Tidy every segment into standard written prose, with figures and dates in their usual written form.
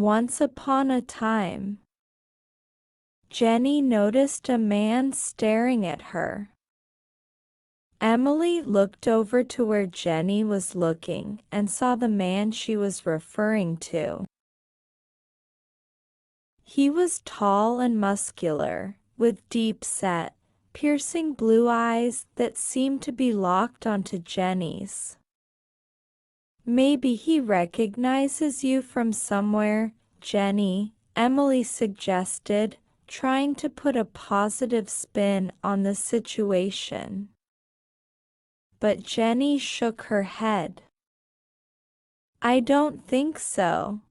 Once upon a time, Jenny noticed a man staring at her. Emily looked over to where Jenny was looking and saw the man she was referring to. He was tall and muscular, with deep-set, piercing blue eyes that seemed to be locked onto Jenny's. "Maybe he recognizes you from somewhere, Jenny," Emily suggested, trying to put a positive spin on the situation. But Jenny shook her head. "I don't think so.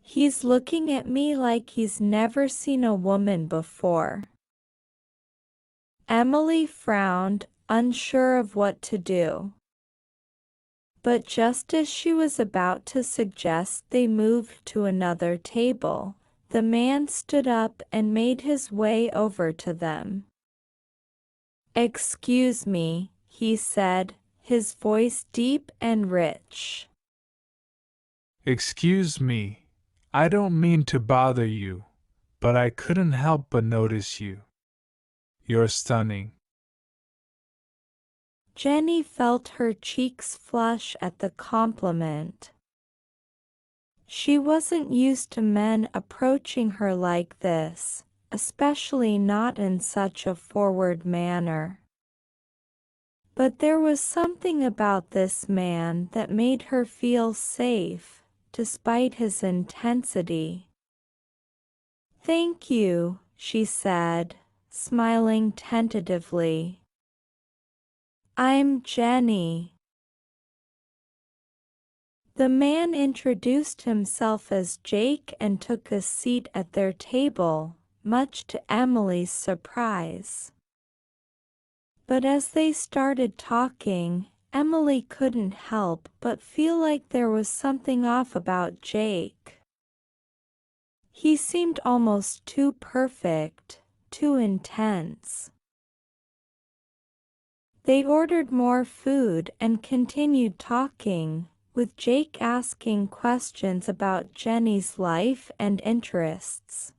He's looking at me like he's never seen a woman before." Emily frowned, unsure of what to do. But just as she was about to suggest they move to another table, the man stood up and made his way over to them. "Excuse me," he said, his voice deep and rich. "Excuse me, I don't mean to bother you, but I couldn't help but notice you. You're stunning." Jenny felt her cheeks flush at the compliment. She wasn't used to men approaching her like this, especially not in such a forward manner. But there was something about this man that made her feel safe, despite his intensity. "Thank you," she said, smiling tentatively. "I'm Jenny." The man introduced himself as Jake and took a seat at their table, much to Emily's surprise. But as they started talking, Emily couldn't help but feel like there was something off about Jake. He seemed almost too perfect, too intense. They ordered more food and continued talking, with Jake asking questions about Jenny's life and interests.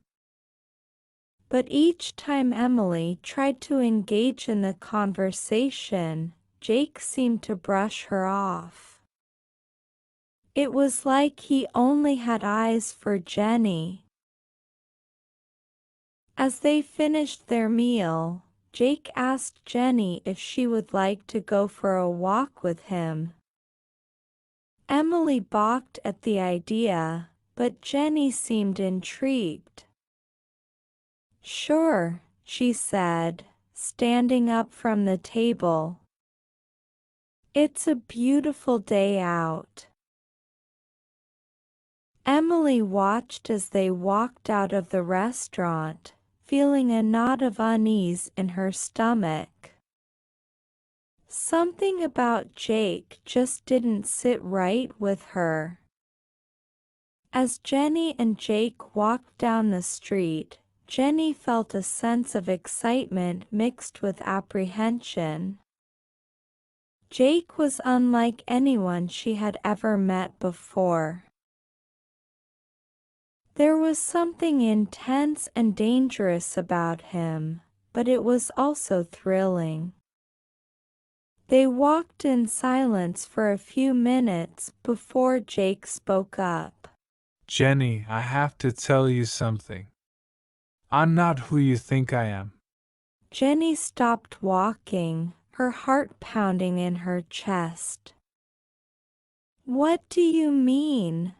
But each time Emily tried to engage in the conversation, Jake seemed to brush her off. It was like he only had eyes for Jenny. As they finished their meal, Jake asked Jenny if she would like to go for a walk with him. Emily balked at the idea, but Jenny seemed intrigued. "Sure," she said, standing up from the table. "It's a beautiful day out." Emily watched as they walked out of the restaurant, feeling a knot of unease in her stomach. Something about Jake just didn't sit right with her. As Jenny and Jake walked down the street, Jenny felt a sense of excitement mixed with apprehension. Jake was unlike anyone she had ever met before. There was something intense and dangerous about him, but it was also thrilling. They walked in silence for a few minutes before Jake spoke up. "Jenny, I have to tell you something. I'm not who you think I am." Jenny stopped walking, her heart pounding in her chest. "What do you mean?"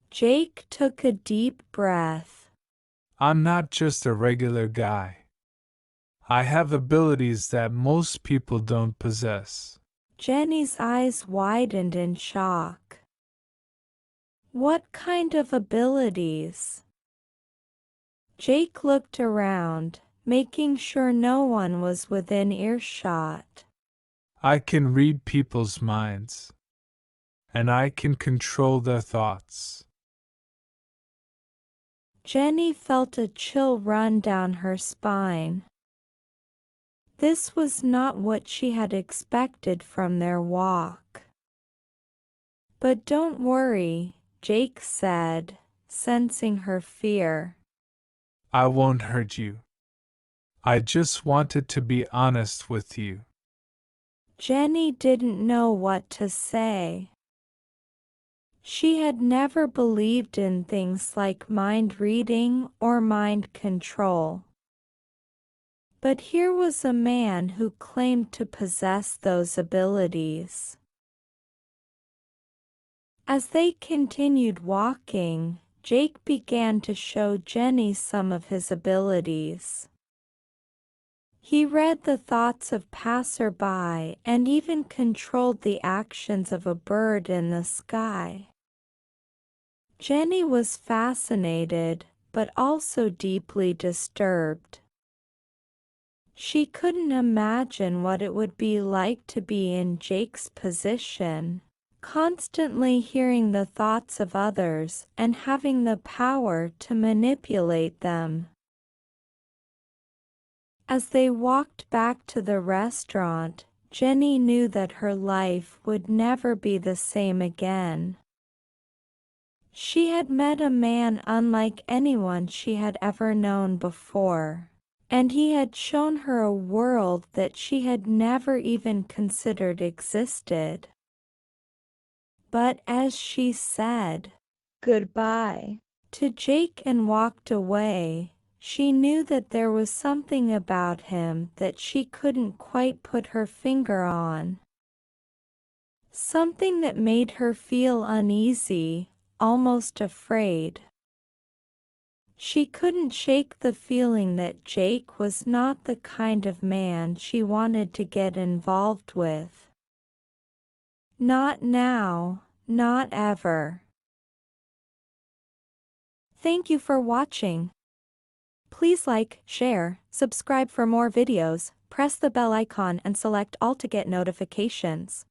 Jake took a deep breath. "I'm not just a regular guy. I have abilities that most people don't possess." Jenny's eyes widened in shock. "What kind of abilities?" Jake looked around, making sure no one was within earshot. "I can read people's minds. And I can control their thoughts." Jenny felt a chill run down her spine. This was not what she had expected from their walk. "But don't worry," Jake said, sensing her fear. I won't hurt you. I just wanted to be honest with you. Jenny didn't know what to say. She had never believed in things like mind reading or mind control. But here was a man who claimed to possess those abilities. As they continued walking, Jake began to show Jenny some of his abilities. He read the thoughts of passerby and even controlled the actions of a bird in the sky. Jenny was fascinated, but also deeply disturbed. She couldn't imagine what it would be like to be in Jake's position, constantly hearing the thoughts of others and having the power to manipulate them. As they walked back to the restaurant, Jenny knew that her life would never be the same again. She had met a man unlike anyone she had ever known before, and he had shown her a world that she had never even considered existed. But as she said goodbye to Jake and walked away, she knew that there was something about him that she couldn't quite put her finger on. Something that made her feel uneasy, almost afraid. She couldn't shake the feeling that Jake was not the kind of man she wanted to get involved with. Not now, not ever. Thank you for watching. Please like, share, subscribe for more videos, press the bell icon and select all to get notifications.